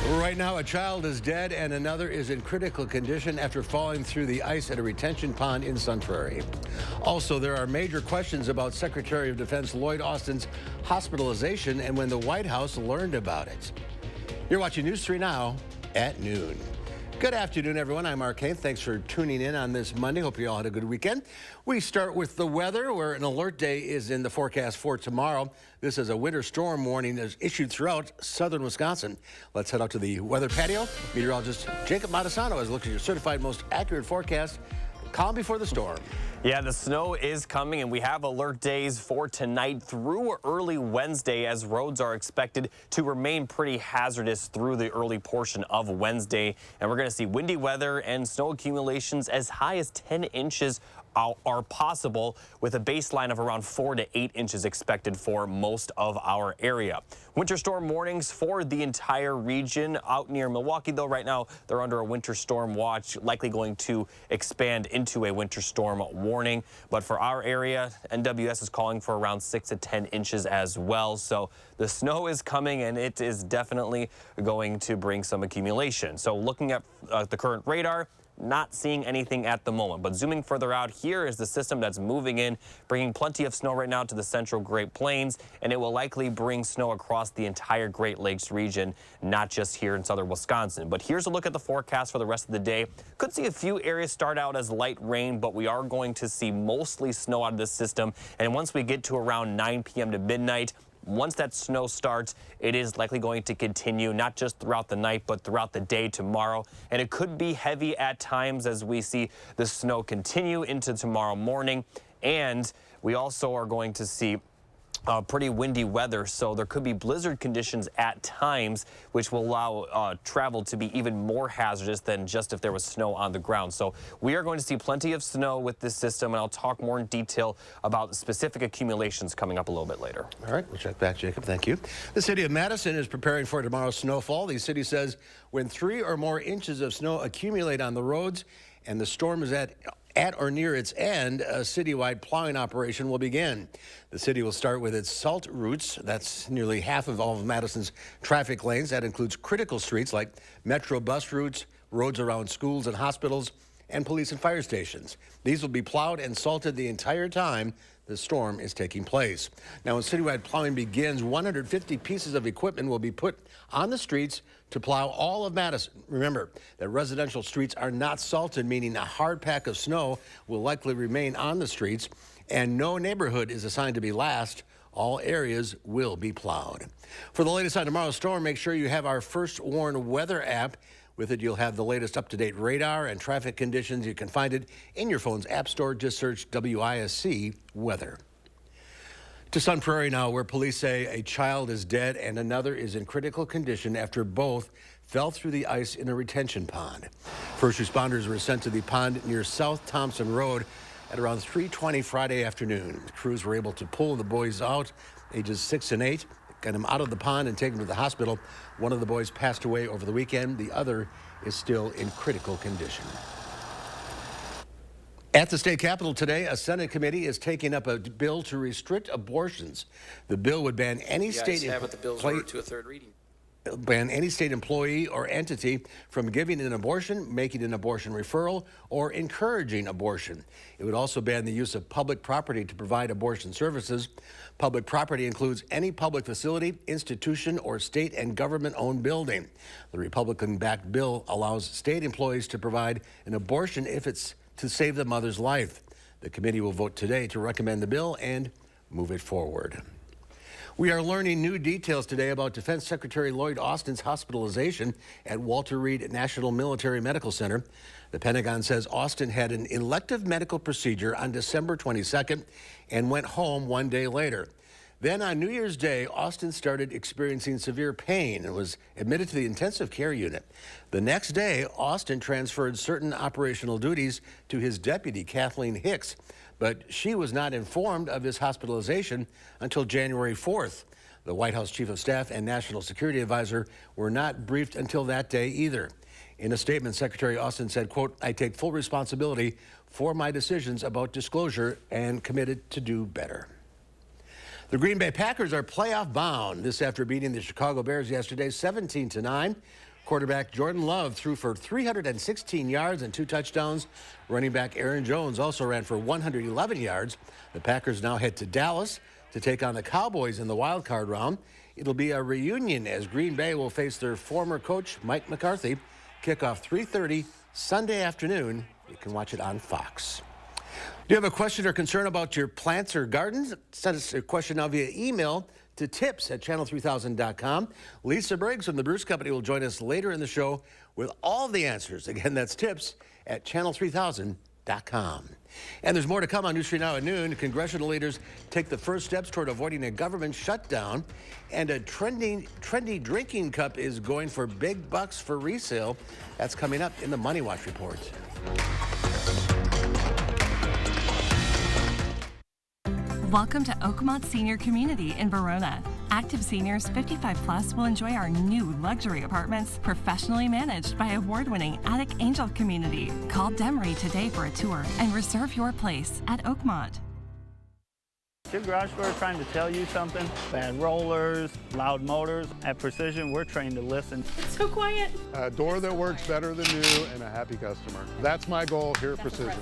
Right now, a child is dead and another is in critical condition after falling through the ice at a retention pond in Sun Prairie. Also, there are major questions about Secretary of Defense Lloyd Austin's hospitalization and when the White House learned about it. You're watching News 3 Now at noon. Good afternoon, everyone. I'm Mark Hain. Thanks for tuning in on this Monday. Hope you all had a good weekend. We start with the weather, where an alert day is in the forecast for tomorrow. This is a winter storm warning that is issued throughout southern Wisconsin. Let's head out to the weather patio. Meteorologist Jacob Madison has looked at your certified most accurate forecast. Calm before the storm. Yeah, the snow is coming, and we have alert days for tonight through early Wednesday, as roads are expected to remain pretty hazardous through the early portion of Wednesday. And we're going to see windy weather and snow accumulations as high as 10 inches are possible, with a baseline of around 4 to 8 inches expected for most of our area. Winter storm warnings for the entire region. Out near Milwaukee, though, right now they're under a winter storm watch, likely going to expand into a winter storm warning. But for our area, NWS is calling for around 6 to 10 inches as well. So the snow is coming, and it is definitely going to bring some accumulation. So looking at the current radar, not seeing anything at the moment, but zooming further out, here is the system that's moving in, bringing plenty of snow right now to the central Great Plains, and it will likely bring snow across the entire Great Lakes region, not just here in southern Wisconsin. But here's a look at the forecast for the rest of the day. Could see a few areas start out as light rain, but we are going to see mostly snow out of this system. And once we get to around 9 p.m. to midnight, once that snow starts, it is likely going to continue, not just throughout the night, but throughout the day tomorrow. And it could be heavy at times as we see the snow continue into tomorrow morning. And we also are going to see pretty windy weather, so there could be blizzard conditions at times, which will allow travel to be even more hazardous than just if there was snow on the ground. So we are going to see plenty of snow with this system, and I'll talk more in detail about specific accumulations coming up a little bit later. All right, we'll check back, Jacob. Thank you. The city of Madison is preparing for tomorrow's snowfall. The city says when 3 or more inches of snow accumulate on the roads and the storm is at or near its end, a citywide plowing operation will begin. The city will start with its salt routes. That's nearly half of all of Madison's traffic lanes. That includes critical streets like metro bus routes, roads around schools and hospitals, and police and fire stations. These will be plowed and salted the entire time the storm is taking place. Now, when citywide plowing begins, 150 pieces of equipment will be put on the streets to plow all of Madison. Remember that residential streets are not salted, meaning a hard pack of snow will likely remain on the streets, and no neighborhood is assigned to be last. All areas will be plowed. For the latest on tomorrow's storm, make sure you have our First Warn weather app. With it, you'll have the latest up-to-date radar and traffic conditions. You can find it in your phone's app store. Just search WISC weather. To Sun Prairie now, where police say a child is dead and another is in critical condition after both fell through the ice in a retention pond. First responders were sent to the pond near South Thompson Road at around 3:20 Friday afternoon. The crews were able to pull the boys out, ages 6 and 8. Got them out of the pond and taken to the hospital. One of the boys passed away over the weekend. The other is still in critical condition. At the state capitol today, a Senate committee is taking up a bill to restrict abortions. The bill would ban any state employee or entity from giving an abortion, making an abortion referral, or encouraging abortion. It would also ban the use of public property to provide abortion services. Public property includes any public facility, institution, or state and government-owned building. The Republican-backed bill allows state employees to provide an abortion if it's to save the mother's life. The committee will vote today to recommend the bill and move it forward. We are learning new details today about Defense Secretary Lloyd Austin's hospitalization at Walter Reed National Military Medical Center. The Pentagon says Austin had an elective medical procedure on December 22nd and went home 1 day later. Then on New Year's Day, Austin started experiencing severe pain and was admitted to the intensive care unit. The next day, Austin transferred certain operational duties to his deputy, Kathleen Hicks, but she was not informed of his hospitalization until January 4th. The White House Chief of Staff and National Security Advisor were not briefed until that day either. In a statement, Secretary Austin said, quote, "I take full responsibility for my decisions about disclosure and committed to do better." The Green Bay Packers are playoff bound this after beating the Chicago Bears yesterday 17-9. Quarterback Jordan Love threw for 316 yards and 2 touchdowns. Running back Aaron Jones also ran for 111 yards. The Packers now head to Dallas to take on the Cowboys in the wild card round. It'll be a reunion as Green Bay will face their former coach, Mike McCarthy. Kickoff 3:30 Sunday afternoon. You can watch it on Fox. Do you have a question or concern about your plants or gardens? Send us a question now via email to tips@channel3000.com. Lisa Briggs from the Bruce Company will join us later in the show with all the answers. Again, that's tips@channel3000.com. And there's more to come on News 3 Now at noon. Congressional leaders take the first steps toward avoiding a government shutdown. And a trendy drinking cup is going for big bucks for resale. That's coming up in the Money Watch report. Welcome to Oakmont Senior Community in Verona. Active seniors 55 plus will enjoy our new luxury apartments, professionally managed by award-winning Attic Angel Community. Call Demery today for a tour and reserve your place at Oakmont. Your garage door trying to tell you something? Bad rollers, loud motors. At Precision, we're trained to listen. It's so quiet. A door that works better than new and a happy customer. That's my goal here at Precision.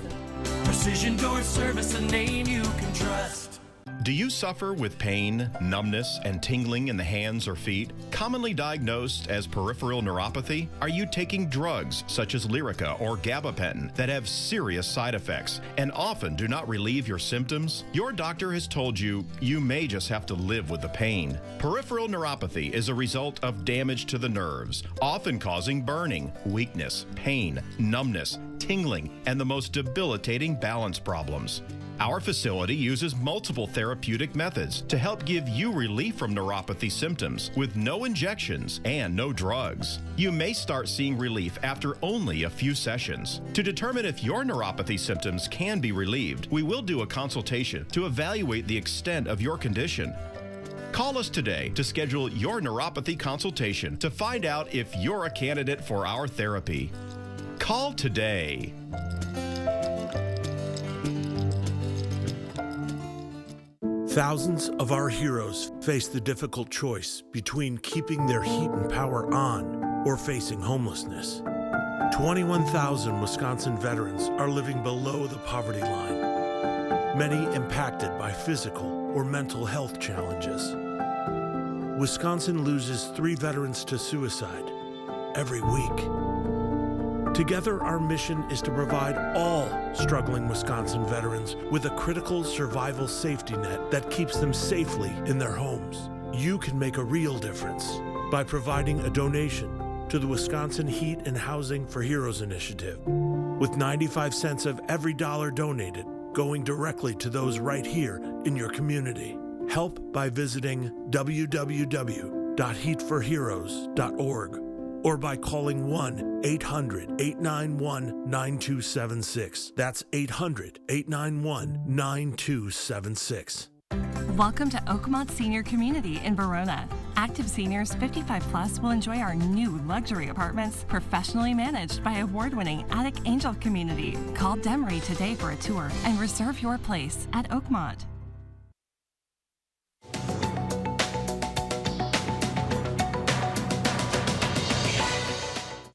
Precision Door Service, a name you can trust. Do you suffer with pain, numbness, and tingling in the hands or feet? Commonly diagnosed as peripheral neuropathy? Are you taking drugs such as Lyrica or gabapentin that have serious side effects and often do not relieve your symptoms? Your doctor has told you you may just have to live with the pain. Peripheral neuropathy is a result of damage to the nerves, often causing burning, weakness, pain, numbness, tingling, and the most debilitating balance problems. Our facility uses multiple therapeutic methods to help give you relief from neuropathy symptoms with no injections and no drugs. You may start seeing relief after only a few sessions. To determine if your neuropathy symptoms can be relieved, we will do a consultation to evaluate the extent of your condition. Call us today to schedule your neuropathy consultation to find out if you're a candidate for our therapy. Call today. Thousands of our heroes face the difficult choice between keeping their heat and power on or facing homelessness. 21,000 Wisconsin veterans are living below the poverty line, many impacted by physical or mental health challenges. Wisconsin loses 3 veterans to suicide every week. Together, our mission is to provide all struggling Wisconsin veterans with a critical survival safety net that keeps them safely in their homes. You can make a real difference by providing a donation to the Wisconsin Heat and Housing for Heroes initiative, with 95 cents of every dollar donated going directly to those right here in your community. Help by visiting www.heatforheroes.org. or by calling 1-800-891-9276. That's 800-891-9276. Welcome to Oakmont Senior Community in Verona. Active seniors 55 plus will enjoy our new luxury apartments, professionally managed by award-winning Attic Angel Community. Call Demery today for a tour and reserve your place at Oakmont.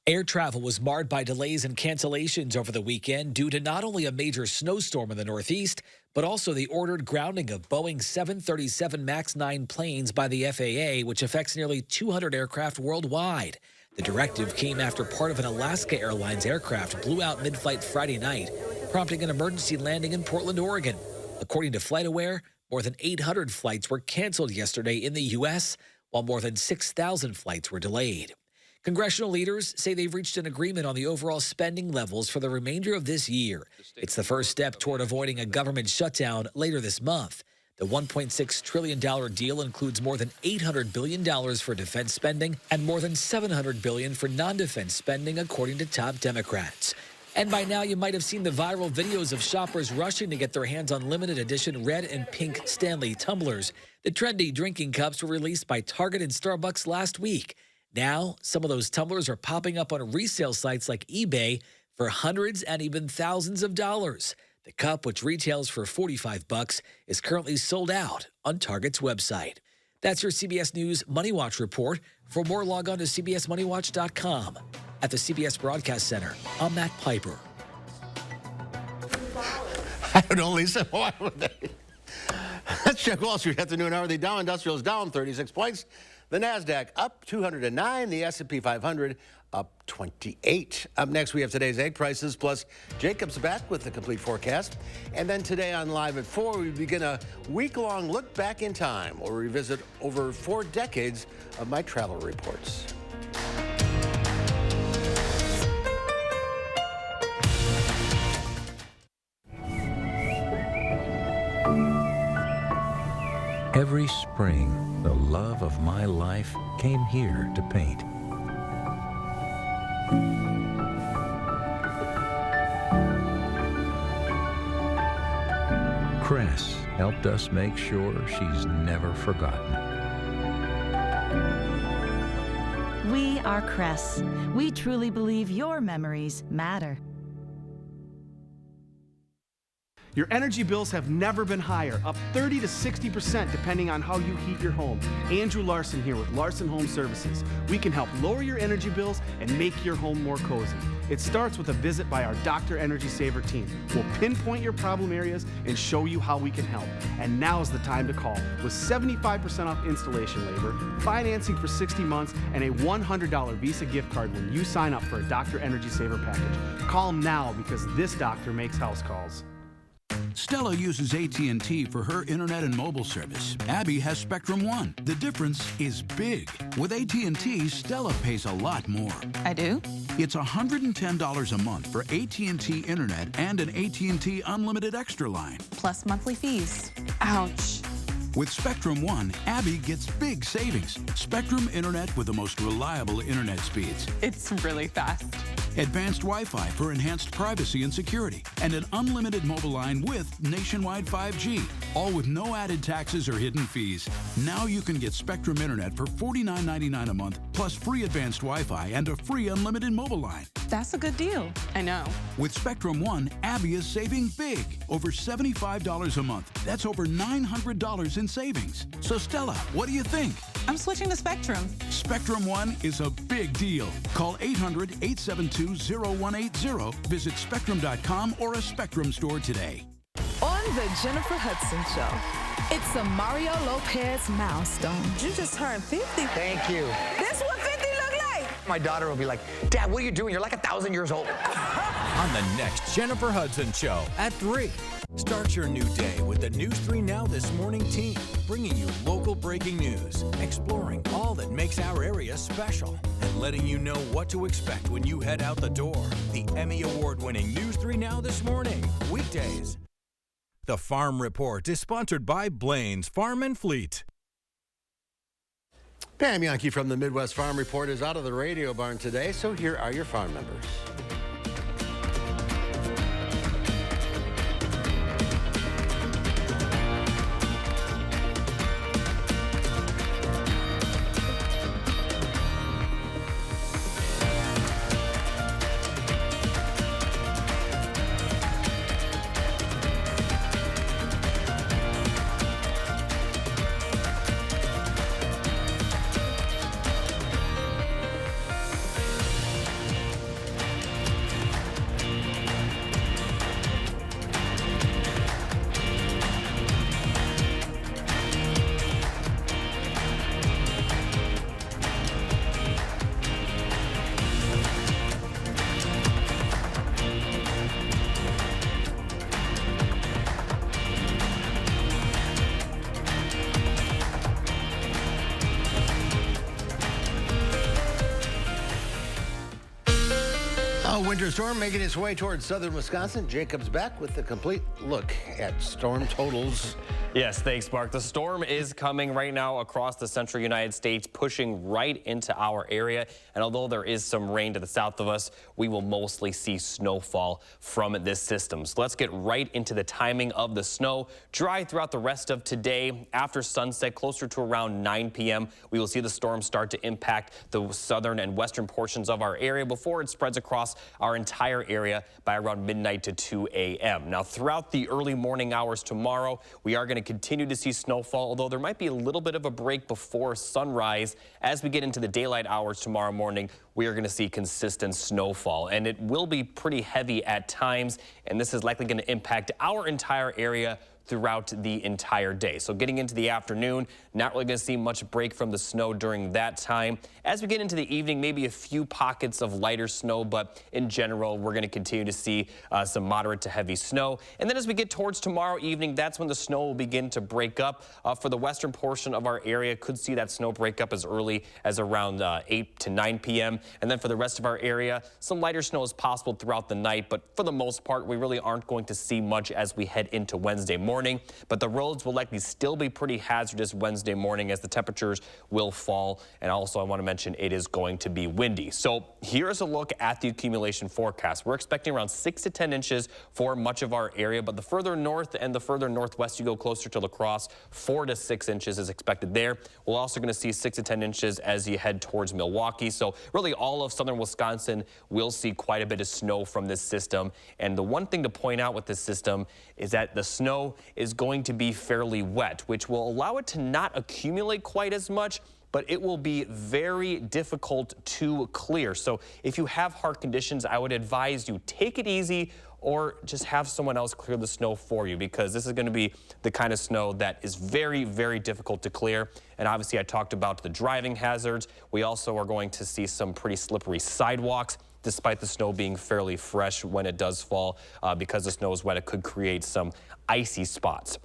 Air travel was marred by delays and cancellations over the weekend due to not only a major snowstorm in the Northeast, but also the ordered grounding of Boeing 737 MAX 9 planes by the FAA, which affects nearly 200 aircraft worldwide. The directive came after part of an Alaska Airlines aircraft blew out mid-flight Friday night, prompting an emergency landing in Portland, Oregon. According to FlightAware, more than 800 flights were canceled yesterday in the U.S., while more than 6,000 flights were delayed. Congressional leaders say they've reached an agreement on the overall spending levels for the remainder of this year. It's the first step toward avoiding a government shutdown later this month. The $1.6 trillion deal includes more than $800 billion for defense spending and more than $700 billion for non-defense spending, according to top Democrats. And by now, you might have seen the viral videos of shoppers rushing to get their hands on limited edition red and pink Stanley tumblers. The trendy drinking cups were released by Target and Starbucks last week. Now, some of those tumblers are popping up on resale sites like eBay for hundreds and even thousands of dollars. The cup, which retails for $45, is currently sold out on Target's website. That's your CBS News Money Watch report. For more, log on to cbsmoneywatch.com. At the CBS Broadcast Center, I'm Matt Piper. I don't know, Lisa. Why would they? Let's check Wall Street afternoon hour. The Dow Industrial is down 36 points. The NASDAQ up 209. The S&P 500 up 28. Up next, we have today's egg prices, plus Jacob's back with the complete forecast. And then today on Live at 4, we begin a week-long look back in time. We'll revisit over 4 decades of my travel reports. Every spring, the love of my life came here to paint. Cress helped us make sure she's never forgotten. We are Cress. We truly believe your memories matter. Your energy bills have never been higher, up 30 to 60% depending on how you heat your home. Andrew Larson here with Larson Home Services. We can help lower your energy bills and make your home more cozy. It starts with a visit by our Dr. Energy Saver team. We'll pinpoint your problem areas and show you how we can help. And now's the time to call. With 75% off installation labor, financing for 60 months, and a $100 Visa gift card when you sign up for a Dr. Energy Saver package. Call now because this doctor makes house calls. Stella uses AT&T for her internet and mobile service. Abby has Spectrum One. The difference is big. With AT&T, Stella pays a lot more. I do? It's $110 a month for AT&T internet and an AT&T unlimited extra line. Plus monthly fees. Ouch. With Spectrum One, Abby gets big savings. Spectrum internet with the most reliable internet speeds. It's really fast. Advanced Wi-Fi for enhanced privacy and security, and an unlimited mobile line with nationwide 5G, all with no added taxes or hidden fees. Now you can get Spectrum Internet for $49.99 a month, plus free advanced Wi-Fi and a free unlimited mobile line. That's a good deal. I know. With Spectrum One, Abby is saving big, over $75 a month. That's over $900 in savings. So Stella, what do you think? I'm switching to Spectrum. Spectrum One is a big deal. Call 800-872-0180. Visit spectrum.com or a Spectrum store today. On the Jennifer Hudson Show, it's a Mario Lopez milestone. You just turned 50. Thank you. That's what 50 look like. My daughter will be like, Dad, what are you doing? You're like 1,000 years old. On the next Jennifer Hudson Show at 3. Start your new day with the News 3 Now This Morning team, bringing you local breaking news, exploring all that makes our area special, and letting you know what to expect when you head out the door. The Emmy Award-winning News 3 Now This Morning, weekdays. The Farm Report is sponsored by Blaine's Farm and Fleet. Pam Yankee from the Midwest Farm Report is out of the radio barn today, so here are your farm members. Winter storm making its way towards southern Wisconsin. Jacob's back with a complete look at storm totals. Yes, thanks, Mark. The storm is coming right now across the central United States, pushing right into our area. And although there is some rain to the south of us, we will mostly see snowfall from this system. So let's get right into the timing of the snow. Dry throughout the rest of today. After sunset, closer to around 9 p.m., we will see the storm start to impact the southern and western portions of our area before it spreads across our entire area by around midnight to 2 a.m. Now, throughout the early morning hours tomorrow, we are going to continue to see snowfall, although there might be a little bit of a break before sunrise. As we get into the daylight hours tomorrow morning, we are going to see consistent snowfall, and it will be pretty heavy at times, and this is likely going to impact our entire area throughout the entire day. So getting into the afternoon, not really going to see much break from the snow during that time. As we get into the evening, maybe a few pockets of lighter snow, but in general, we're going to continue to see some moderate to heavy snow. And then as we get towards tomorrow evening, that's when the snow will begin to break up. For the western portion of our area, could see that snow break up as early as around 8 to 9 p.m. And then for the rest of our area, some lighter snow is possible throughout the night, but for the most part, we really aren't going to see much as we head into Wednesday morning. But the roads will likely still be pretty hazardous Wednesday morning as the temperatures will fall. And also I want to mention it is going to be windy. So here's a look at the accumulation forecast. We're expecting around 6 to 10 inches for much of our area, but the further north and the further northwest you go closer to La Crosse, 4 to 6 inches is expected there. We're also going to see 6 to 10 inches as you head towards Milwaukee. So really all of southern Wisconsin will see quite a bit of snow from this system. And the one thing to point out with this system is that the snow is going to be fairly wet, which will allow it to not accumulate quite as much, but it will be very difficult to clear. So if you have heart conditions, I would advise you take it easy or just have someone else clear the snow for you, because this is going to be the kind of snow that is very, very difficult to clear. And obviously I talked about the driving hazards. We also are going to see some pretty slippery sidewalks, despite the snow being fairly fresh when it does fall. Because the snow is wet, it could create some icy spots.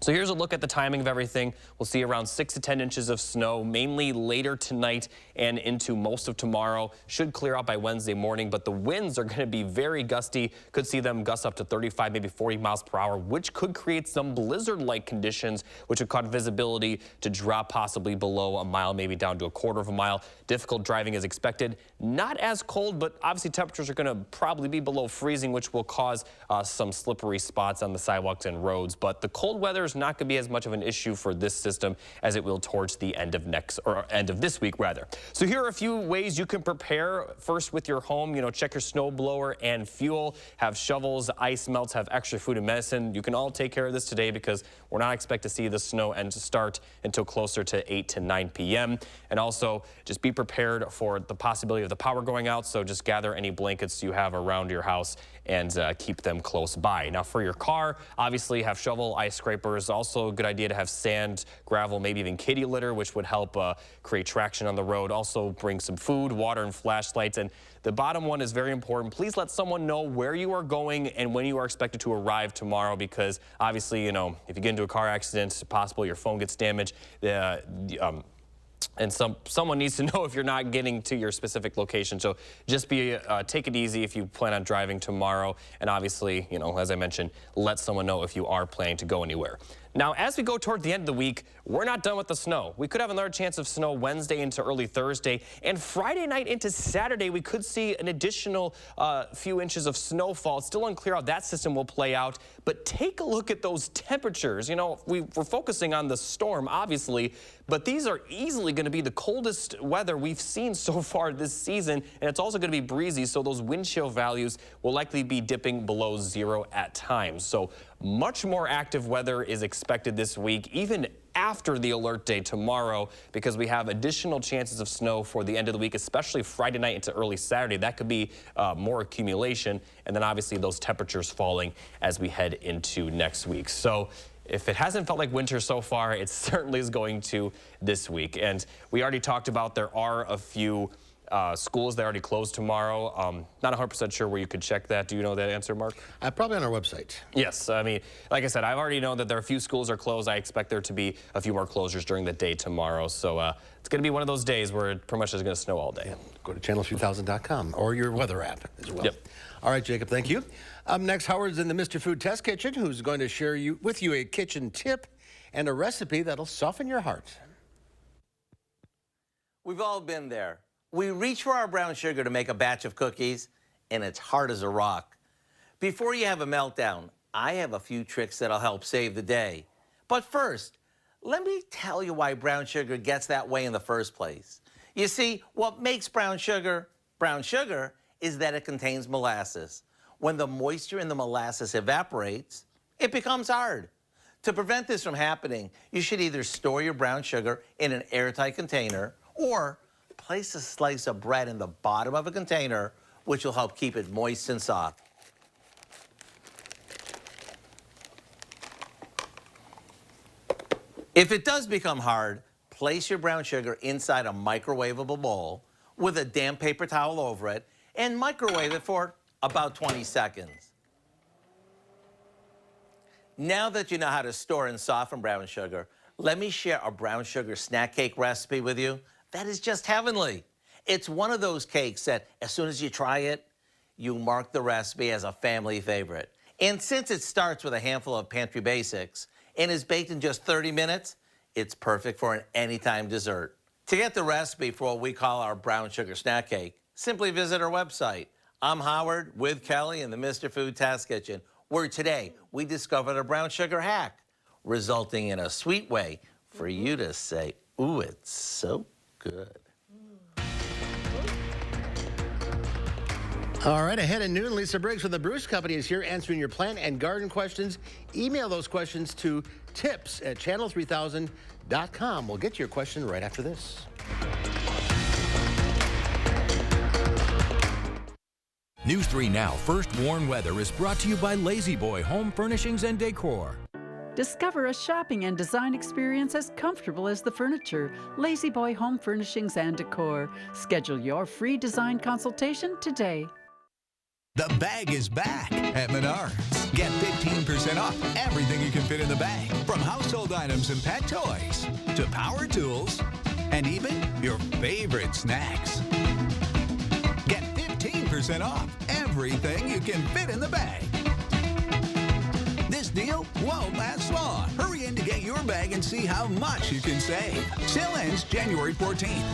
So here's a look at the timing of everything. We'll see around 6 to 10 inches of snow, mainly later tonight and into most of tomorrow. Should clear out by Wednesday morning, but the winds are going to be very gusty. Could see them gust up to 35, maybe 40 miles per hour, which could create some blizzard-like conditions, which would cause visibility to drop possibly below a mile, maybe down to a quarter of a mile. Difficult driving is expected. Not as cold, but obviously temperatures are going to probably be below freezing, which will cause some slippery spots on the sidewalks and roads. But the cold weather is not going to be as much of an issue for this system as it will towards the end of this week rather. So here are a few ways you can prepare. First, with your home, check your snow blower and fuel, have shovels, ice melts, have extra food and medicine. You can all take care of this today because we're not expected to see the snow and to start until closer to 8 to 9 p.m. And also just be prepared for the possibility of the power going out. So just gather any blankets you have around your house and keep them close by. Now for your car, obviously have shovel, ice scrapers. Also a good idea to have sand, gravel, maybe even kitty litter, which would help create traction on the road. Also bring some food, water, and flashlights. And the bottom one is very important. Please let someone know where you are going and when you are expected to arrive tomorrow, because obviously, if you get into a car accident, it's possible your phone gets damaged. And someone needs to know if you're not getting to your specific location. So just take it easy if you plan on driving tomorrow. And obviously, as I mentioned, let someone know if you are planning to go anywhere. Now, as we go toward the end of the week, we're not done with the snow. We could have another chance of snow Wednesday into early Thursday, and Friday night into Saturday, we could see an additional few inches of snowfall. It's still unclear how that system will play out, but take a look at those temperatures. We're focusing on the storm, obviously, but these are easily going to be the coldest weather we've seen so far this season, and it's also going to be breezy, so those wind chill values will likely be dipping below 0 at times. So much more active weather is expected this week, even after the alert day tomorrow, because we have additional chances of snow for the end of the week, especially Friday night into early Saturday. That could be more accumulation, and then obviously those temperatures falling as we head into next week. So if it hasn't felt like winter so far, it certainly is going to this week. And we already talked about there are a few schools that are already closed tomorrow. Not 100% sure where you could check that. Do you know that answer, Mark? Probably on our website. Yes. I mean, like I said, I've already known that there are a few schools are closed. I expect there to be a few more closures during the day tomorrow. So it's going to be one of those days where it pretty much is going to snow all day. Yeah. Go to channel3000.com or your weather app as well. Yep. All right, Jacob, thank you. Up next, Howard's in the Mr. Food Test Kitchen, who's going to share with you a kitchen tip and a recipe that'll soften your heart. We've all been there. We reach for our brown sugar to make a batch of cookies, and it's hard as a rock. Before you have a meltdown, I have a few tricks that'll help save the day. But first, let me tell you why brown sugar gets that way in the first place. You see, what makes brown sugar is that it contains molasses. When the moisture in the molasses evaporates, it becomes hard. To prevent this from happening, you should either store your brown sugar in an airtight container or place a slice of bread in the bottom of a container, which will help keep it moist and soft. If it does become hard, place your brown sugar inside a microwavable bowl with a damp paper towel over it and microwave it for about 20 seconds. Now that you know how to store and soften brown sugar, let me share a brown sugar snack cake recipe with you that is just heavenly. It's one of those cakes that as soon as you try it, you mark the recipe as a family favorite. And since it starts with a handful of pantry basics and is baked in just 30 minutes, it's perfect for an anytime dessert. To get the recipe for what we call our brown sugar snack cake, simply visit our website. I'm Howard with Kelly in the Mr. Food Test Kitchen, where today we discovered a brown sugar hack, resulting in a sweet way for you to say, ooh, it's so good. All right, ahead at noon, Lisa Briggs from the Bruce Company is here answering your plant and garden questions. Email those questions to tips@channel3000.com. We'll get to your question right after this. News 3 Now First Warn Weather is brought to you by Lazy Boy Home Furnishings and Decor. Discover a shopping and design experience as comfortable as the furniture. Lazy Boy Home Furnishings and Decor. Schedule your free design consultation today. The bag is back at Menards. Get 15% off everything you can fit in the bag, from household items and pet toys to power tools and even your favorite snacks. Get 15% off everything you can fit in the bag. This deal won't last long. Hurry in to get your bag and see how much you can save. Sale ends January 14th.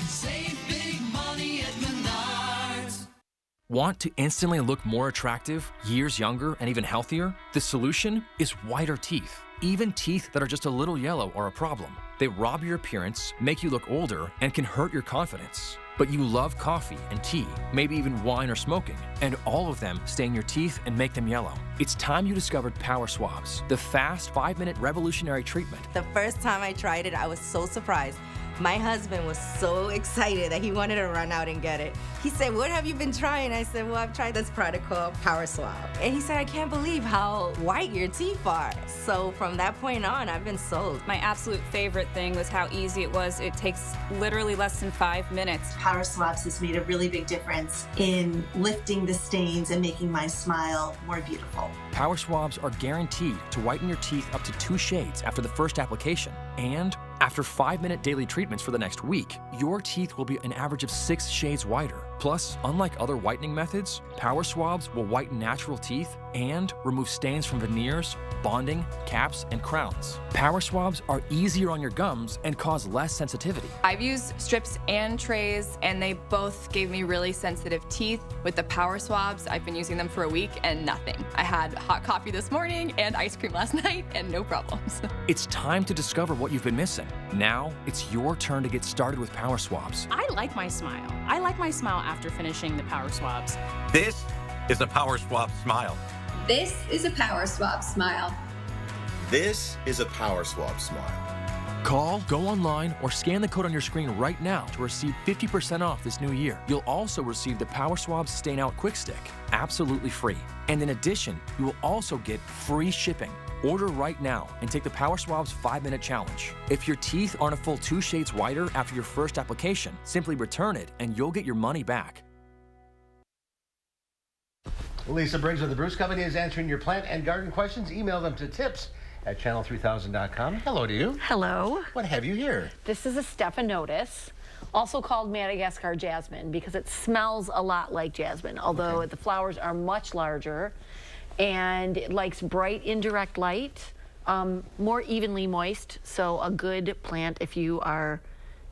Save big money at Menards. Want to instantly look more attractive, years younger, and even healthier? The solution is whiter teeth. Even teeth that are just a little yellow are a problem. They rob your appearance, make you look older, and can hurt your confidence. But you love coffee and tea, maybe even wine or smoking, and all of them stain your teeth and make them yellow. It's time you discovered Power Swabs, the fast 5-minute revolutionary treatment. The first time I tried it, I was so surprised. My husband was so excited that he wanted to run out and get it. He said, "What have you been trying?" I said, "Well, I've tried this product called Power Swab." And he said, "I can't believe how white your teeth are." So from that point on, I've been sold. My absolute favorite thing was how easy it was. It takes literally less than 5 minutes. Power Swabs has made a really big difference in lifting the stains and making my smile more beautiful. Power Swabs are guaranteed to whiten your teeth up to 2 shades after the first application. And after 5-minute daily treatments for the next week, your teeth will be an average of 6 shades whiter. Plus, unlike other whitening methods, Power Swabs will whiten natural teeth and remove stains from veneers, bonding, caps, and crowns. Power Swabs are easier on your gums and cause less sensitivity. I've used strips and trays, and they both gave me really sensitive teeth. With the Power Swabs, I've been using them for a week and nothing. I had hot coffee this morning and ice cream last night and no problems. It's time to discover what you've been missing. Now, it's your turn to get started with Power Swabs. I like my smile. I like my smile after finishing the Power Swabs. This is a Power Swab smile. This is a Power Swab smile. This is a Power Swab smile. Call, go online, or scan the code on your screen right now to receive 50% off this new year. You'll also receive the Power Swabs Stain Out Quick Stick, absolutely free. And in addition, you will also get free shipping. Order right now and take the Power Swabs 5-minute challenge. If your teeth aren't a full 2 shades whiter after your first application, simply return it and you'll get your money back. Lisa Briggs of the Bruce Company is answering your plant and garden questions. Email them to tips@channel3000.com. Hello to you. Hello. What have you here? This is a Stephanotis, also called Madagascar jasmine, because it smells a lot like jasmine, although the flowers are much larger. And it likes bright indirect light, more evenly moist, so a good plant if you are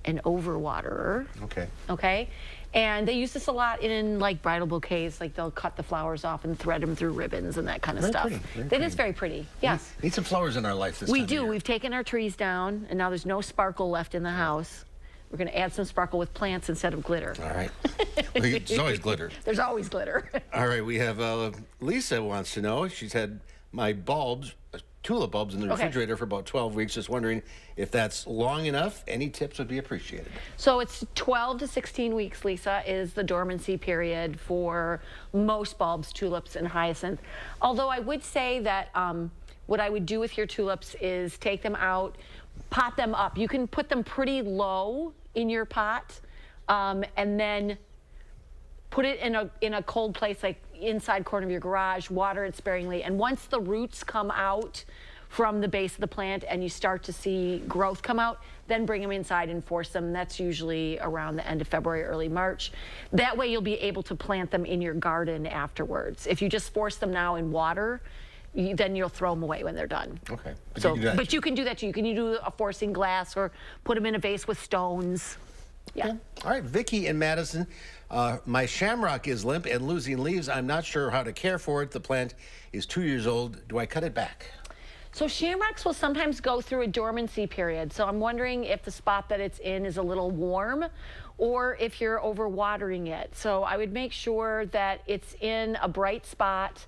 an overwaterer. Okay. Okay? And they use this a lot in like bridal bouquets, like they'll cut the flowers off and thread them through ribbons and that kind of Very stuff. pretty, very It pretty. is very pretty, yes. We need some flowers in our life this We time do. of year. We've taken our trees down, and now there's no sparkle left in the house. We're going to add some sparkle with plants instead of glitter. All right. There's always glitter. There's always glitter. All right, we have Lisa wants to know. She's had my bulbs, tulip bulbs in the refrigerator for about 12 weeks. Just wondering if that's long enough. Any tips would be appreciated. So it's 12 to 16 weeks, Lisa, is the dormancy period for most bulbs, tulips, and hyacinth. Although I would say that what I would do with your tulips is take them out, pot them up. You can put them pretty low in your pot, and then put it in a cold place, like inside corner of your garage, water it sparingly. And once the roots come out from the base of the plant and you start to see growth come out, then bring them inside and force them. That's usually around the end of February, early March. That way you'll be able to plant them in your garden afterwards. If you just force them now in water, then you'll throw them away when they're done. Okay. But you can do that too. You can do a forcing glass or put them in a vase with stones. Yeah. Okay. All right, Vicki in Madison. My shamrock is limp and losing leaves. I'm not sure how to care for it. The plant is 2 years old. Do I cut it back? So shamrocks will sometimes go through a dormancy period. So I'm wondering if the spot that it's in is a little warm or if you're overwatering it. So I would make sure that it's in a bright spot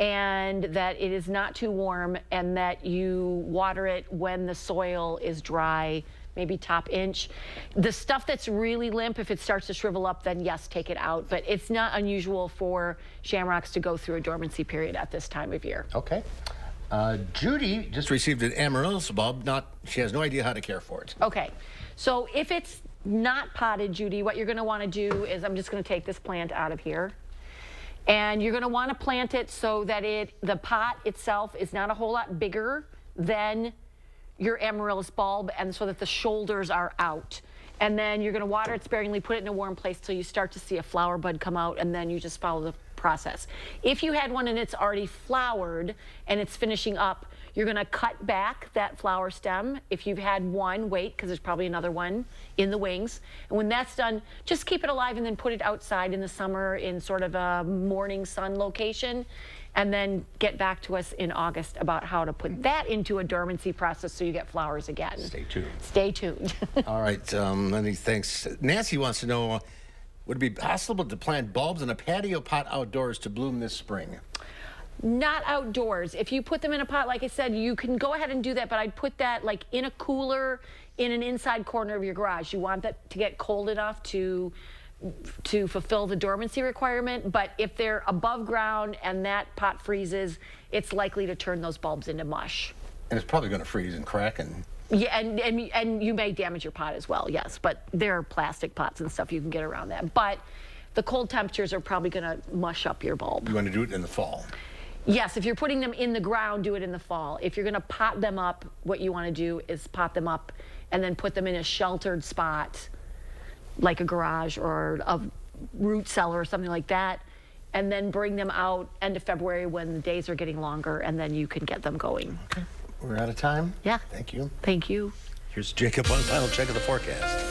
and that it is not too warm and that you water it when the soil is dry, maybe top inch. The stuff that's really limp, if it starts to shrivel up, then yes, take it out. But it's not unusual for shamrocks to go through a dormancy period at this time of year. Okay. Judy just received an amaryllis bulb. She has no idea how to care for it. Okay. So if it's not potted, Judy, what you're going to want to do is, I'm just going to take this plant out of here. And you're going to want to plant it so that the pot itself is not a whole lot bigger than your amaryllis bulb, and so that the shoulders are out. And then you're going to water it sparingly, put it in a warm place till you start to see a flower bud come out, and then you just follow the process. If you had one and it's already flowered and it's finishing up, you're going to cut back that flower stem. If you've had one, wait, because there's probably another one in the wings. And when that's done, just keep it alive and then put it outside in the summer in sort of a morning sun location, and then get back to us in August about how to put that into a dormancy process so you get flowers again. Stay tuned. Stay tuned. All right, many thanks. Nancy wants to know, would it be possible to plant bulbs in a patio pot outdoors to bloom this spring? Not outdoors. If you put them in a pot, like I said, you can go ahead and do that, but I'd put that like in a cooler in an inside corner of your garage. You want that to get cold enough to fulfill the dormancy requirement, but if they're above ground and that pot freezes, it's likely to turn those bulbs into mush. And it's probably going to freeze and crack and... Yeah, and you may damage your pot as well, yes, but there are plastic pots and stuff, you can get around that. But the cold temperatures are probably going to mush up your bulb. You want to do it in the fall? Yes, if you're putting them in the ground, do it in the fall. If you're going to pot them up, what you want to do is pot them up and then put them in a sheltered spot, like a garage or a root cellar or something like that, and then bring them out end of February when the days are getting longer, and then you can get them going. Okay, we're out of time. Yeah. Thank you. Thank you. Here's Jacob, one final check of the forecast.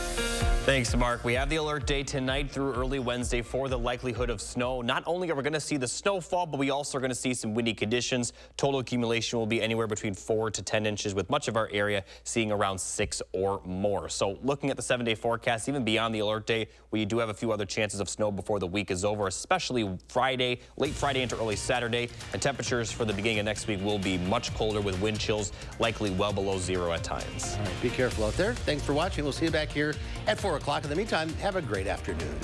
Thanks, Mark. We have the alert day tonight through early Wednesday for the likelihood of snow. Not only are we going to see the snowfall, but we also are going to see some windy conditions. Total accumulation will be anywhere between 4 to 10 inches, with much of our area seeing around 6 or more. So looking at the 7-day forecast, even beyond the alert day, we do have a few other chances of snow before the week is over, especially Friday, late Friday into early Saturday. And temperatures for the beginning of next week will be much colder, with wind chills likely well below 0 at times. All right, be careful out there. Thanks for watching. We'll see you back here at 4 o'clock. In the meantime, have a great afternoon.